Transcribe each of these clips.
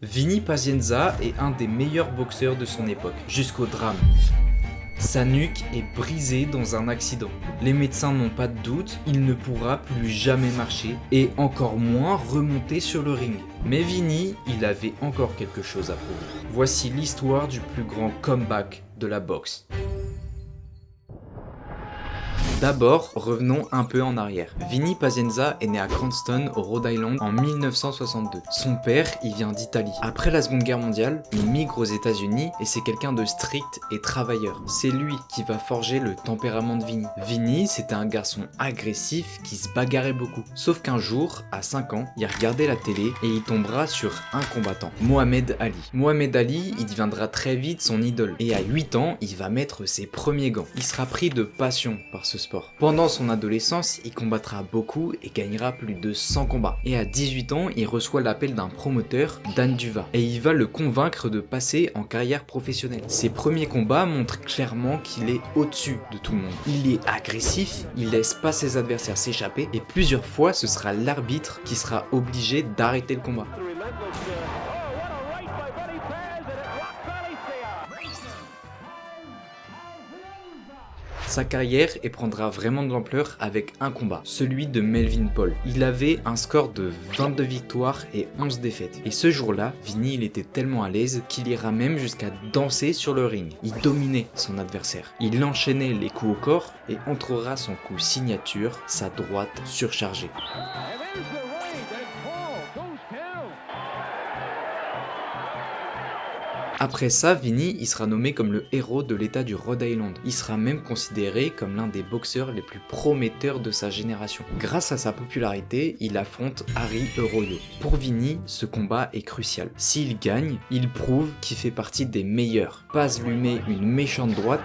Vinny Pazienza est un des meilleurs boxeurs de son époque, jusqu'au drame. Sa nuque est brisée dans un accident. Les médecins n'ont pas de doute, il ne pourra plus jamais marcher et encore moins remonter sur le ring. Mais Vinny, il avait encore quelque chose à prouver. Voici l'histoire du plus grand comeback de la boxe. D'abord, revenons un peu en arrière. Vinny Pazienza est né à Cranston, au Rhode Island, en 1962. Son père, il vient d'Italie. Après la Seconde Guerre mondiale, il migre aux États-Unis et c'est quelqu'un de strict et travailleur. C'est lui qui va forger le tempérament de Vinny. Vinny, c'était un garçon agressif qui se bagarrait beaucoup. Sauf qu'un jour, à 5 ans, il regardait la télé et il tombera sur un combattant, Mohamed Ali. Mohamed Ali, il deviendra très vite son idole. Et à 8 ans, il va mettre ses premiers gants. Il sera pris de passion par ce sport. Pendant son adolescence, il combattra beaucoup et gagnera plus de 100 combats. Et à 18 ans, il reçoit l'appel d'un promoteur, Dan Duva, et il va le convaincre de passer en carrière professionnelle. Ses premiers combats montrent clairement qu'il est au-dessus de tout le monde. Il est agressif, il laisse pas ses adversaires s'échapper, et plusieurs fois, ce sera l'arbitre qui sera obligé d'arrêter le combat. Sa carrière prendra vraiment de l'ampleur avec un combat, celui de Melvin Paul. Il avait un score de 22 victoires et 11 défaites. Et ce jour-là, Vinny il était tellement à l'aise qu'il ira même jusqu'à danser sur le ring. Il dominait son adversaire. Il enchaînait les coups au corps et entrera son coup signature, sa droite surchargée. Après ça, Vinny il sera nommé comme le héros de l'état du Rhode Island. Il sera même considéré comme l'un des boxeurs les plus prometteurs de sa génération. Grâce à sa popularité, il affronte Harry Arroyo. Pour Vinny, ce combat est crucial. S'il gagne, il prouve qu'il fait partie des meilleurs. Paz lui met une méchante droite.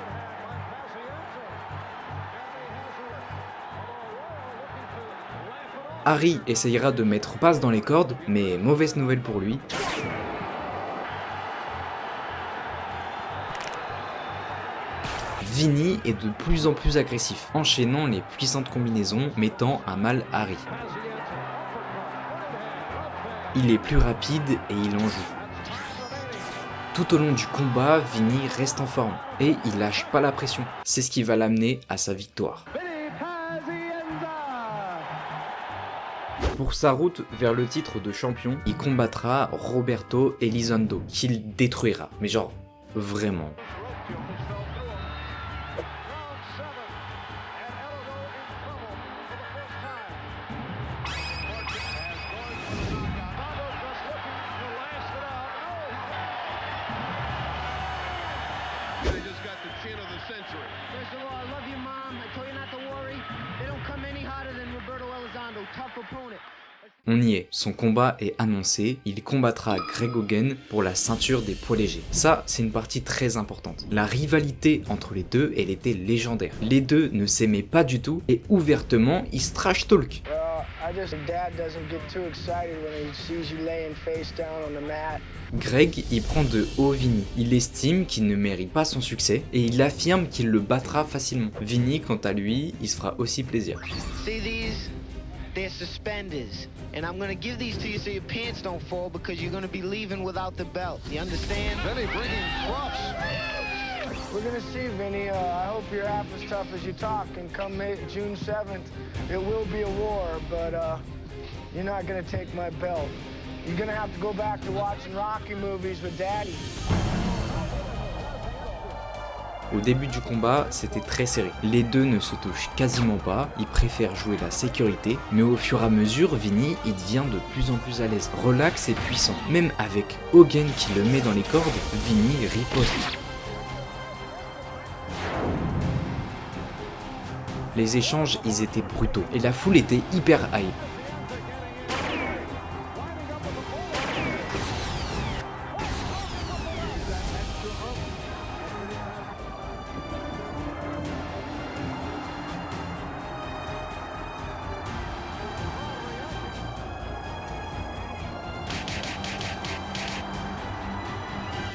Harry essayera de mettre Paz dans les cordes, mais mauvaise nouvelle pour lui. Vinny est de plus en plus agressif, enchaînant les puissantes combinaisons, mettant à mal Harry. Il est plus rapide et il en joue. Tout au long du combat, Vinny reste en forme et il lâche pas la pression. C'est ce qui va l'amener à sa victoire. Pour sa route vers le titre de champion, il combattra Roberto Elizondo, qu'il détruira. Mais genre, vraiment. First of all, I love you, Mom. I told you not to worry. They don't come any hotter than Roberto Elizondo. Tough opponent. On y est, son combat est annoncé, il combattra Greg Hogan pour la ceinture des poids légers. Ça, c'est une partie très importante. La rivalité entre les deux, elle était légendaire. Les deux ne s'aimaient pas du tout et ouvertement, ils se trash talk. Greg, il prend de haut Vinny. Il estime qu'il ne mérite pas son succès et il affirme qu'il le battra facilement. Vinny, quant à lui, il se fera aussi plaisir. They're suspenders, and I'm gonna give these to you so your pants don't fall because you're gonna be leaving without the belt. You understand? Vinny bringing props. We're gonna see, Vinny. I hope you're half as tough as you talk, and come June 7th, it will be a war, but you're not gonna take my belt. You're gonna have to go back to watching Rocky movies with Daddy. Au début du combat, c'était très serré. Les deux ne se touchent quasiment pas, ils préfèrent jouer la sécurité, mais au fur et à mesure, Vinny il devient de plus en plus à l'aise, relax et puissant. Même avec Hogan qui le met dans les cordes, Vinny riposte. Les échanges, ils étaient brutaux, et la foule était hyper hype.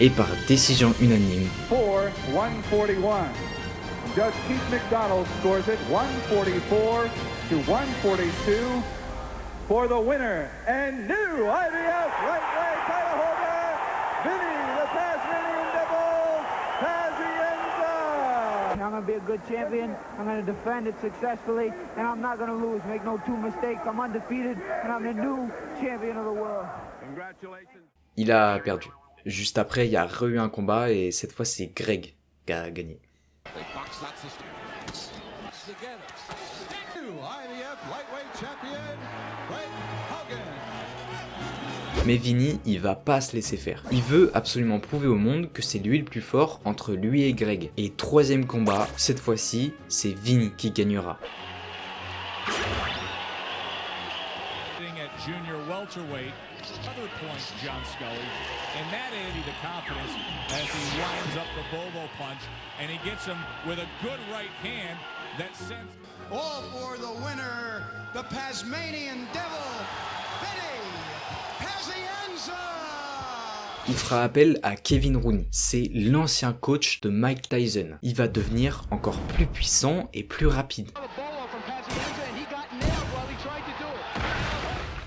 Et par décision unanime, For 141. Judge Keith McDonald scores it 144 to 142 for the winner and new IBF lightweight title holder, a good champion. I'm going to defend it successfully, and I'm not going to lose. Make no two mistakes. I'm undefeated, and I'm the new champion of the world. Congratulations. Il a perdu. Juste après, il y a eu un combat et cette fois c'est Greg qui a gagné. Mais Vinny, il va pas se laisser faire. Il veut absolument prouver au monde que c'est lui le plus fort entre lui et Greg. Et troisième combat, cette fois-ci, c'est Vinny qui gagnera. Junior welterweight, other points, John Scully, and that added to confidence as he winds up the Bobo punch, and he gets him with a good right hand that sends. All for the winner, the Tasmanian Devil, Vinny Pazienza. Il fera appel à Kevin Rooney, c'est l'ancien coach de Mike Tyson. Il va devenir encore plus puissant et plus rapide.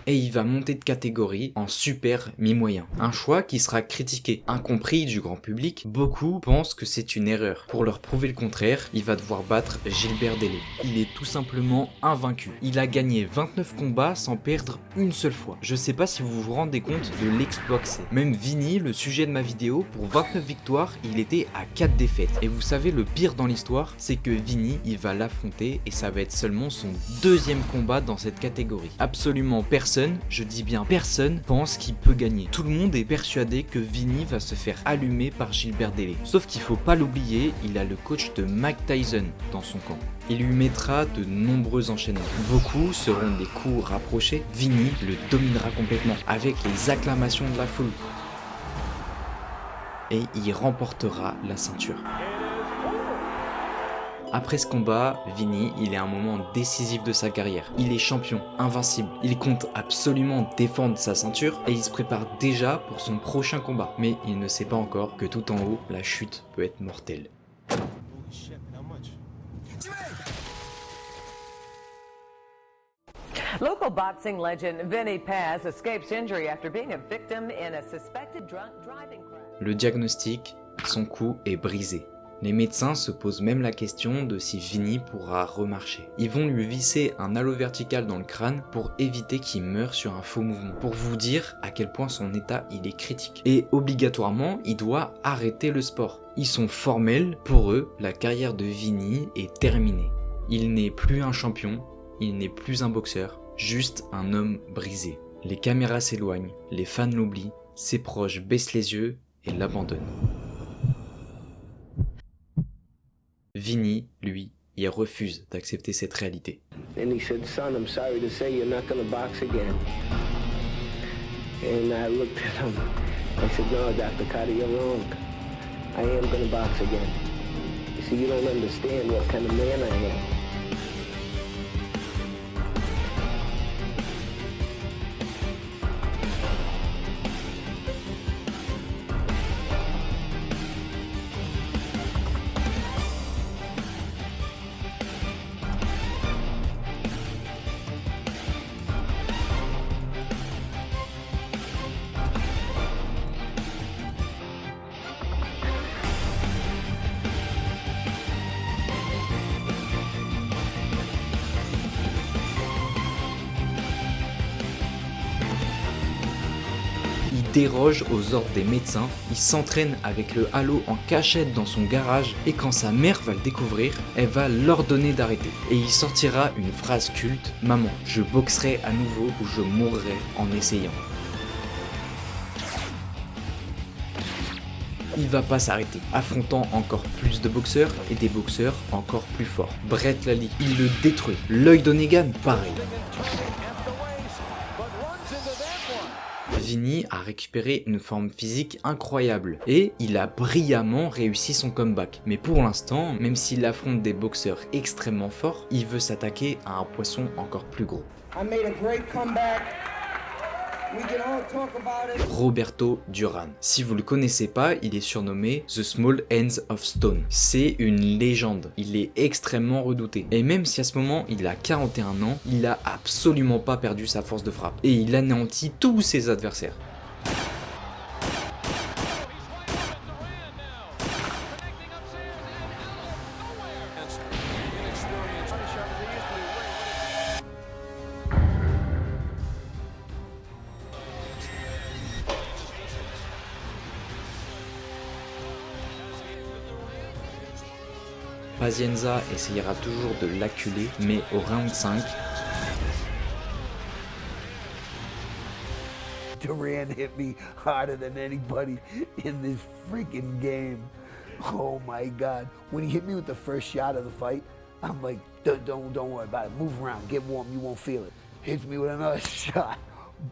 Et il va monter de catégorie en super mi-moyen. Un choix qui sera critiqué, incompris du grand public. Beaucoup pensent que c'est une erreur. Pour leur prouver le contraire, il va devoir battre Gilbert Delay. Il est tout simplement invaincu. Il a gagné 29 combats sans perdre une seule fois. Je sais pas si vous vous rendez compte de l'exploit que c'est. Même Vinny, le sujet de ma vidéo, pour 29 victoires, il était à 4 défaites. Et vous savez, le pire dans l'histoire, c'est que Vinny, il va l'affronter et ça va être seulement son deuxième combat dans cette catégorie. Absolument personne, je dis bien personne, pense qu'il peut gagner. Tout le monde est persuadé que Vinny va se faire allumer par Gilbert Delay. Sauf qu'il faut pas l'oublier, il a le coach de Mike Tyson dans son camp. Il lui mettra de nombreux enchaînements. Beaucoup seront des coups rapprochés. Vinny le dominera complètement avec les acclamations de la foule. Et il remportera la ceinture. Après ce combat, Vinny, il est à un moment décisif de sa carrière. Il est champion, invincible. Il compte absolument défendre sa ceinture et il se prépare déjà pour son prochain combat. Mais il ne sait pas encore que tout en haut, la chute peut être mortelle. Local boxing legend Vinny Paz escapes injury after being a victim in a suspected drunk driving crash. Le diagnostic, son cou est brisé. Les médecins se posent même la question de si Vinny pourra remarcher. Ils vont lui visser un halo vertical dans le crâne pour éviter qu'il meure sur un faux mouvement. Pour vous dire à quel point son état il est critique. Et obligatoirement, il doit arrêter le sport. Ils sont formels, pour eux, la carrière de Vinny est terminée. Il n'est plus un champion, il n'est plus un boxeur, juste un homme brisé. Les caméras s'éloignent, les fans l'oublient, ses proches baissent les yeux et l'abandonnent. Vinny, lui, il refuse d'accepter cette réalité. And he said, "Son, I'm sorry to say you're not going to box again." And I looked at him. I said, "No, Dr. Carter, you're wrong. I am going to box again. You see, you don't understand what kind of man I am." Il déroge aux ordres des médecins, il s'entraîne avec le halo en cachette dans son garage et quand sa mère va le découvrir, elle va l'ordonner d'arrêter. Et il sortira une phrase culte, « Maman, je boxerai à nouveau ou je mourrai en essayant ». Il va pas s'arrêter, affrontant encore plus de boxeurs et des boxeurs encore plus forts. Brett Lally, il le détruit. Lloyd Donegan, pareil. Vinny a récupéré une forme physique incroyable et il a brillamment réussi son comeback. Mais pour l'instant, même s'il affronte des boxeurs extrêmement forts, il veut s'attaquer à un poisson encore plus gros. I made a great comeback. We can all talk about it. Roberto Duran. Si vous le connaissez pas, il est surnommé The Small Hands of Stone. C'est une légende. Il est extrêmement redouté. Et même si à ce moment il a 41 ans, il a absolument pas perdu sa force de frappe. Et il anéantit tous ses adversaires. Pazienza essayera toujours de l'acculer, mais au round 5, Duran hit me harder than anybody in this freaking game. Oh my God. When he hit me with the first shot of the fight, I'm like, don't worry about it. Move around, get warm, you won't feel it. Hits me with another shot.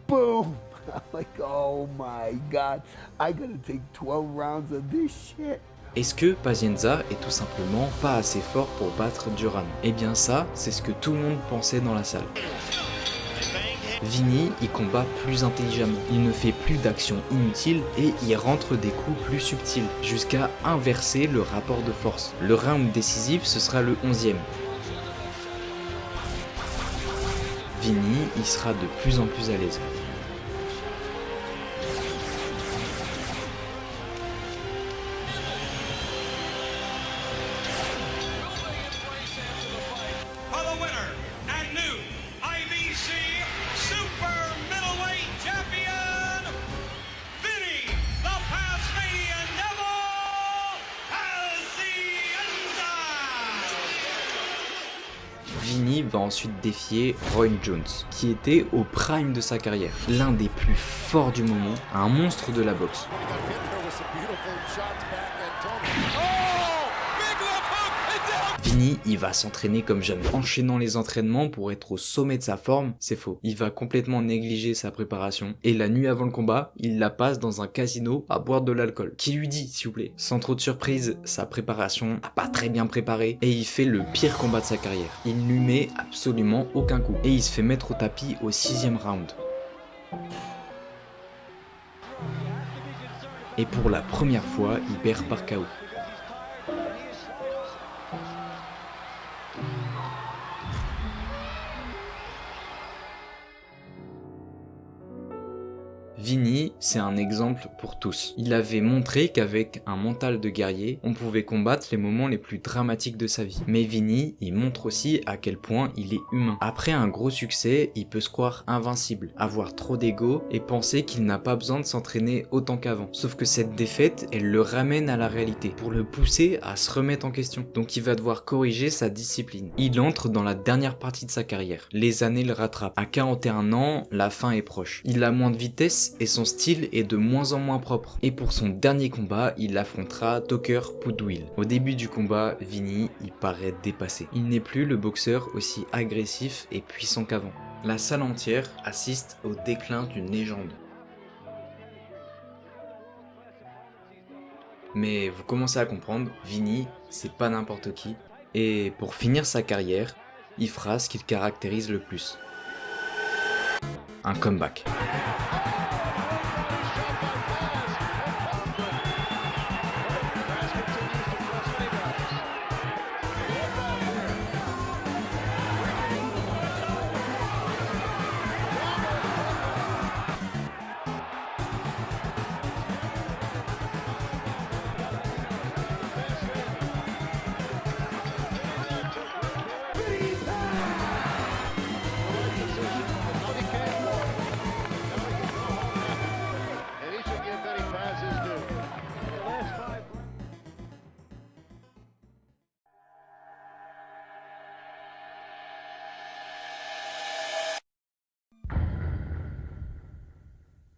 Boom. I'm like, oh my God. I gotta take 12 rounds of this shit. Est-ce que Pazienza est tout simplement pas assez fort pour battre Duran? Eh bien ça, c'est ce que tout le monde pensait dans la salle. Vinny y combat plus intelligemment, il ne fait plus d'actions inutiles et y rentre des coups plus subtils, jusqu'à inverser le rapport de force. Le round décisif, ce sera le 11e. Vinny y sera de plus en plus à l'aise. Vinny va ensuite défier Roy Jones, qui était au prime de sa carrière, l'un des plus forts du moment, un monstre de la boxe. Vinny, il va s'entraîner comme jamais, enchaînant les entraînements pour être au sommet de sa forme. C'est faux, il va complètement négliger sa préparation, et la nuit avant le combat, il la passe dans un casino à boire de l'alcool. Qui lui dit, s'il vous plaît? Sans trop de surprise, sa préparation n'a pas très bien préparé, et il fait le pire combat de sa carrière. Il lui met absolument aucun coup, et il se fait mettre au tapis au 6e round. Et pour la première fois, il perd par KO. Vinny, c'est un exemple pour tous. Il avait montré qu'avec un mental de guerrier, on pouvait combattre les moments les plus dramatiques de sa vie. Mais Vinny, il montre aussi à quel point il est humain. Après un gros succès, il peut se croire invincible, avoir trop d'ego et penser qu'il n'a pas besoin de s'entraîner autant qu'avant. Sauf que cette défaite, elle le ramène à la réalité, pour le pousser à se remettre en question. Donc il va devoir corriger sa discipline. Il entre dans la dernière partie de sa carrière. Les années le rattrapent. À 41 ans, la fin est proche. Il a moins de vitesse et son style est de moins en moins propre. Et pour son dernier combat, il affrontera Tucker Pudwill. Au début du combat, Vinny, il paraît dépassé. Il n'est plus le boxeur aussi agressif et puissant qu'avant. La salle entière assiste au déclin d'une légende. Mais vous commencez à comprendre, Vinny, c'est pas n'importe qui. Et pour finir sa carrière, il fera ce qui le caractérise le plus. Un comeback.